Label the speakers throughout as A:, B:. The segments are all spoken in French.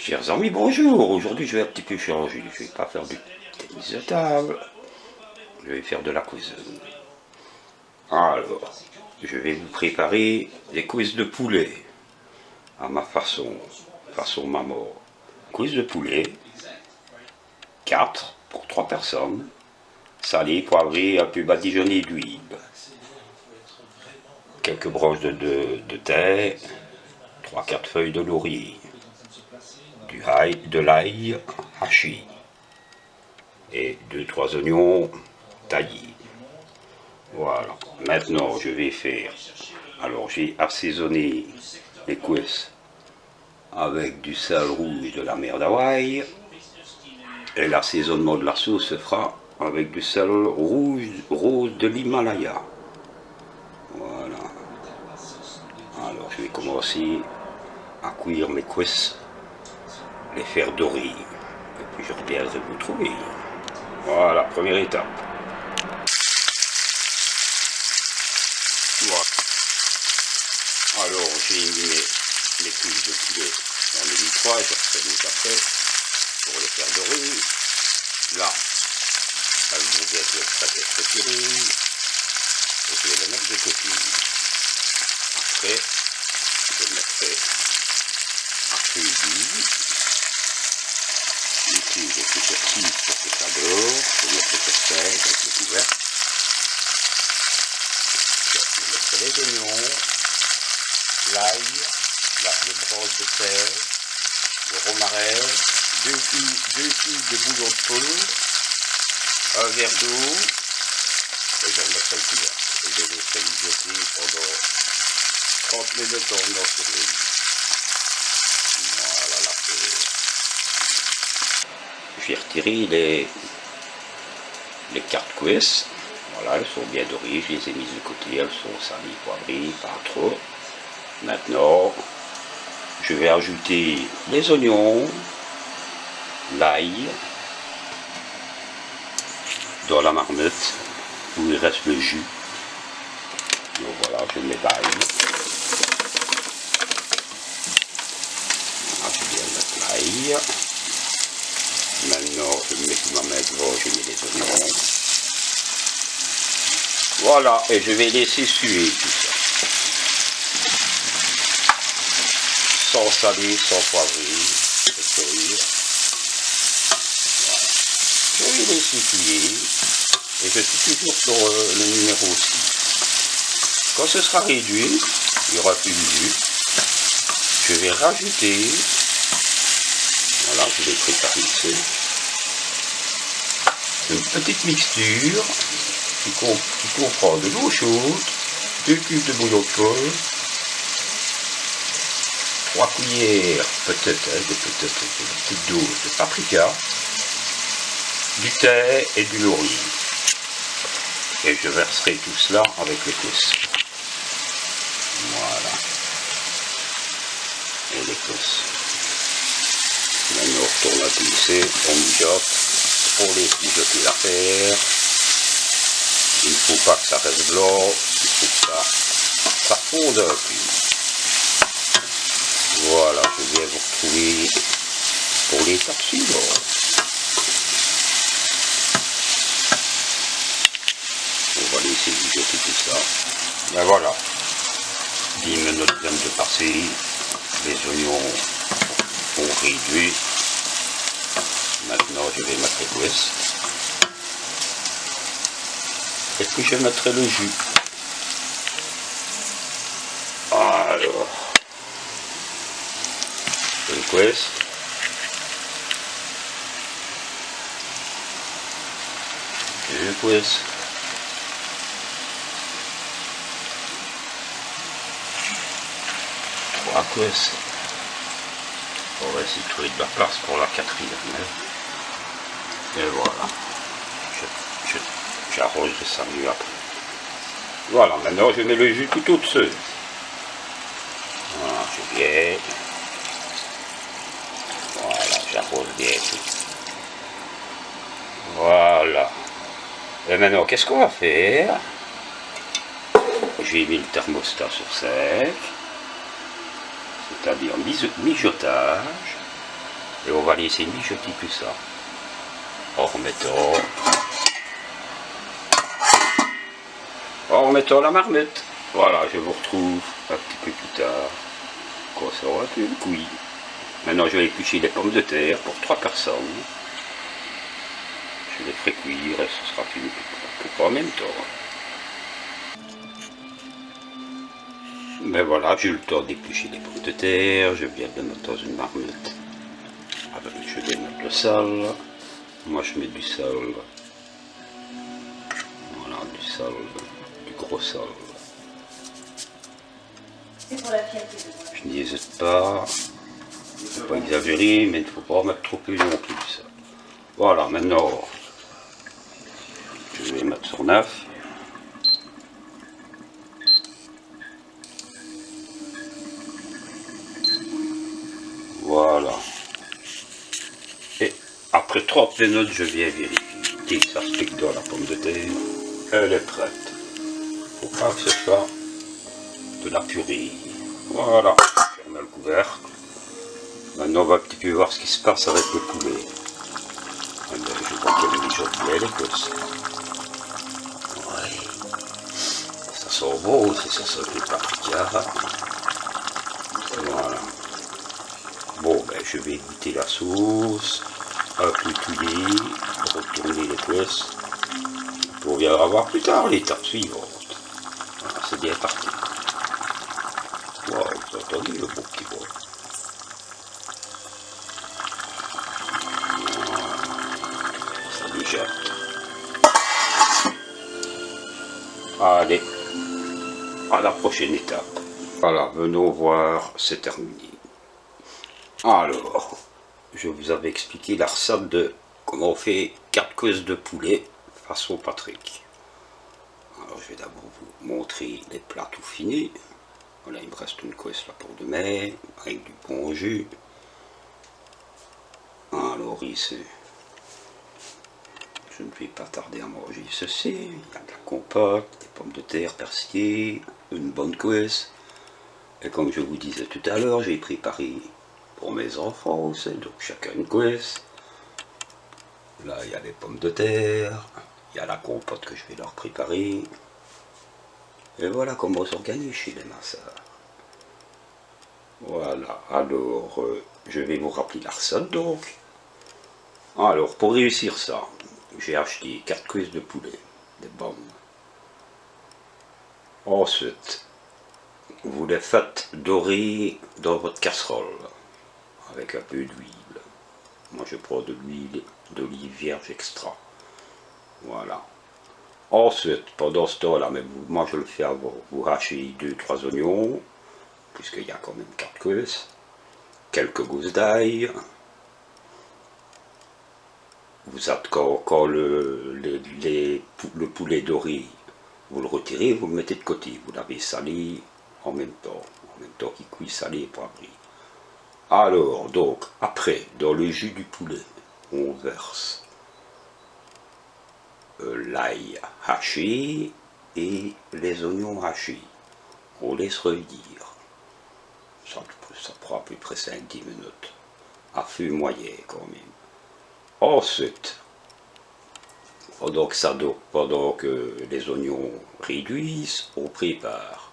A: Chers amis, bonjour. Aujourd'hui, je vais un petit peu changer. Je vais pas faire du tennis de table. Je vais faire de la cuisine. Alors, je vais vous préparer des cuisses de poulet à ma façon maman. Cuisses de poulet, 4 pour 3 personnes, salé, poivré, un peu badigeonné d'huile. Quelques branches de thym, 3-4 feuilles de laurier, de l'ail haché et 2-3 oignons taillés. Voilà. Maintenant, je vais faire. Alors, j'ai assaisonné les cuisses avec du sel rouge de la mer d'Hawaï. Et l'assaisonnement de la sauce se fera avec du sel rose de l'Himalaya. Voilà. Alors, je vais commencer à cuire mes cuisses, les faire dorer. Et puis, je reviendrai vous trouver. Voilà, première étape. Voilà. Alors, j'ai mis les cuisses de poulet dans le micro, je refais les après pour les faire dorer. Là, elles vont être prêtes à être retirées. Et je vais les mettre de côté. Après, je mettrai à cuire. Du coup, je fais sur 6 pour que ça dore. Je mettrai sur 5 avec le couvercle. Je mettrai les oignons, l'ail, les branches de sel, le romarin, 2 cuves de bouillon de poule, un verre d'eau, et je remettrai le couvercle. Et je laisserai mijoter pendant 30 minutes en venant sur le lit. Voilà la poule. J'ai retiré les 4 cuisses. Voilà, elles sont bien dorées, je les ai mises de côté, elles sont salées, poivrées, pas trop. Maintenant, je vais ajouter les oignons, l'ail, dans la marmite où il reste le jus. Donc voilà, je mets l'ail. Voilà, je viens mettre l'ail. Maintenant, je mets ma main devant, je mets les oignons. Voilà, et je vais laisser suer tout ça. Sans saler, sans poivrer, voilà. Je vais laisser cuire et je suis toujours sur le numéro 6. Quand ce sera réduit, il n'y aura plus de jus. Je vais rajouter, voilà, je vais préparer ici, une petite mixture qui comprend de l'eau chaude, 2 cubes de bouillon de poule, 3 cuillères, peut-être une petite dose de paprika, du thym et du laurier. Et je verserai tout cela avec les cuisses. Voilà. Et les cuisses. Maintenant on retourne à glisser, on mijote, on laisse mijoter l'affaire. Il ne faut pas que ça reste blanc, il faut que ça fonde un peu. Voilà, je vais vous retrouver pour l'étape suivante. On va laisser mijoter tout ça. Ben voilà. 10 minutes viennent de passer. Les oignons ont réduit. Maintenant, je vais mettre les cuisses. Et puis, je mettrai le jus. Alors. Une cuisse. Deux cuisses. Trois cuisses. On va essayer de trouver de la place pour la 4e. Et voilà. J'arroserai ça mieux après. Voilà, maintenant je mets le jus tout au-dessus. Voilà, je viens. Voilà, j'arrose bien tout. Voilà. Et maintenant, qu'est-ce qu'on va faire? J'ai mis le thermostat sur 5. C'est-à-dire mijotage. Et on va laisser mijoter tout ça. En remettant la marmite. Voilà, je vous retrouve un petit peu plus tard. Quand ça aura été cuit. Maintenant, je vais éplucher les pommes de terre pour 3 personnes. Je les ferai cuire et ce sera fini tout en même temps. Mais voilà, j'ai eu le temps d'éplucher les pommes de terre. Je viens de les mettre dans une marmite. Je vais mettre le sel. Moi, je mets du sel. Voilà, du sel, du gros sel. Je n'hésite pas. Il ne faut pas exagérer, mais il ne faut pas en mettre trop plus non plus. Voilà, maintenant, je vais mettre sur 9. Voilà. Et après 30 minutes, je viens vérifier. Dès que ça se pique dans la pomme de terre, elle est prête. Il ne faut pas que ce soit de la purée. Voilà. Je remets le couvercle. Maintenant, on va un petit peu voir ce qui se passe avec le poulet. Je vois qu'elle est déjà bien les côtes. Ouais. Ça sent bon aussi, ça sent le paprika. Voilà. Bon, ben, je vais goûter la sauce, un peu touiller, retourner les cuisses. On viendra voir plus tard l'étape suivante. Voilà, c'est bien parti. Wow, vous entendez le beau petit bois. Ça mijote. Allez, à la prochaine étape. Voilà, venons voir, c'est terminé. Alors, je vous avais expliqué la recette de comment on fait 4 cuisses de poulet façon Patrick. Alors, je vais d'abord vous montrer les plats tout finis. Voilà, il me reste une cuisse là pour demain, avec du bon jus. Alors ici, je ne vais pas tarder à manger ceci. Il y a de la compote, des pommes de terre persillées, une bonne cuisse. Et comme je vous disais tout à l'heure, j'ai préparé pour mes enfants aussi, donc chacun une cuisse. Là, il y a les pommes de terre, il y a la compote que je vais leur préparer. Et voilà comment on s'organise chez les masseurs. Voilà, alors je vais vous rappeler la recette donc. Alors, pour réussir ça, j'ai acheté 4 cuisses de poulet, des bonnes. Ensuite, vous les faites dorer dans votre casserole, avec un peu d'huile. Moi, je prends de l'huile d'olive vierge extra. Voilà. Ensuite, pendant ce temps-là, mais moi je le fais avant, vous hachez 2-3 oignons, puisqu'il y a quand même 4 cuisses, quelques gousses d'ail. Vous êtes, quand le poulet doré, vous le retirez, vous le mettez de côté, vous l'avez salé en même temps qu'il cuit salé et poivré. Alors, donc, après, dans le jus du poulet, on verse l'ail haché et les oignons hachés. On laisse revenir. Ça prend à peu près 5-10 minutes. À feu moyen quand même. Ensuite, pendant que les oignons réduisent, on prépare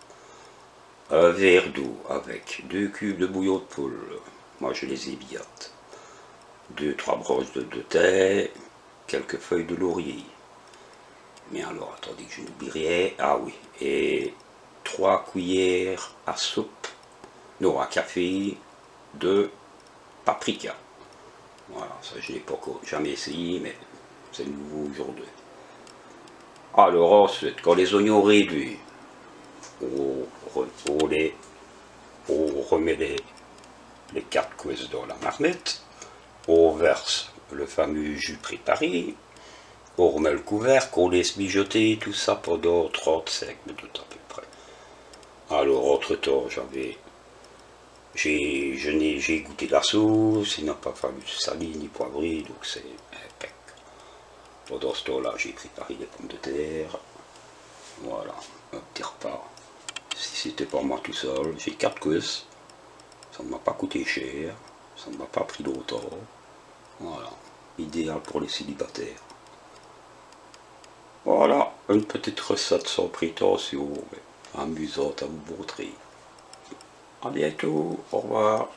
A: un verre d'eau avec 2 cubes de bouillon de poule. Moi je les ébiote. 2-3 branches de thym, quelques feuilles de laurier. Mais alors, attendez que je n'oublie rien. Ah oui, et 3 cuillères à soupe, non, à café de paprika. Voilà, ça je n'ai pas jamais essayé, mais c'est nouveau aujourd'hui. Alors ensuite, quand les oignons réduits, on remet les 4 cuisses dans la marmite, on verse le fameux jus préparé, on remet le couvercle, on laisse mijoter tout ça pendant 35 minutes à peu près. Alors entre temps, j'ai goûté la sauce, il n'a pas fallu saler ni poivrer, donc c'est impec. Pendant ce temps-là, j'ai préparé les pommes de terre. Voilà, un petit repas. Si c'était pas moi tout seul, j'ai 4 cuisses. Ça ne m'a pas coûté cher. ça ne m'a pas pris longtemps. Voilà, idéal pour les célibataires. Voilà, une petite recette sans prétention, mais amusante à vous montrer. À bientôt, au revoir.